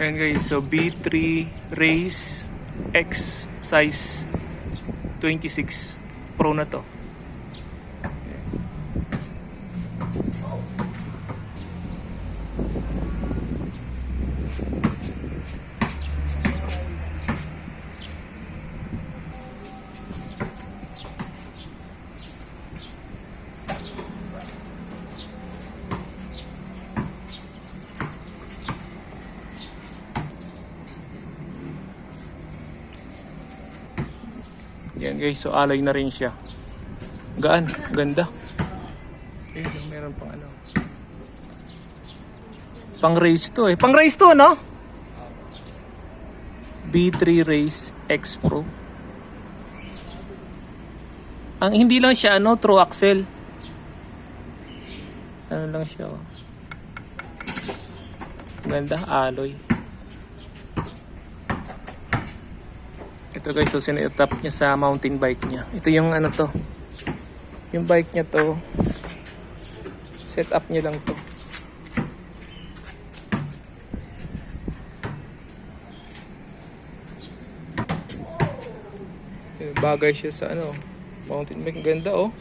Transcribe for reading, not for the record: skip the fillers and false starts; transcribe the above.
Ayan guys, so B3 Race X size 26 Pro na to. Yan guys, so alloy na rin siya. Gaan, ganda. Eh, meron pang ano. Pang race to eh. Pang race to, no? B3 Race X Pro. Ang hindi lang siya ano, true axle. Ano lang siya. Oh. Ganda, alloy. Ito guys, so sinetap niya sa mountain bike niya. Ito yung ano to. Yung bike niya to. Set up niya lang to. Bagay siya sa ano, mountain bike. Ganda oh.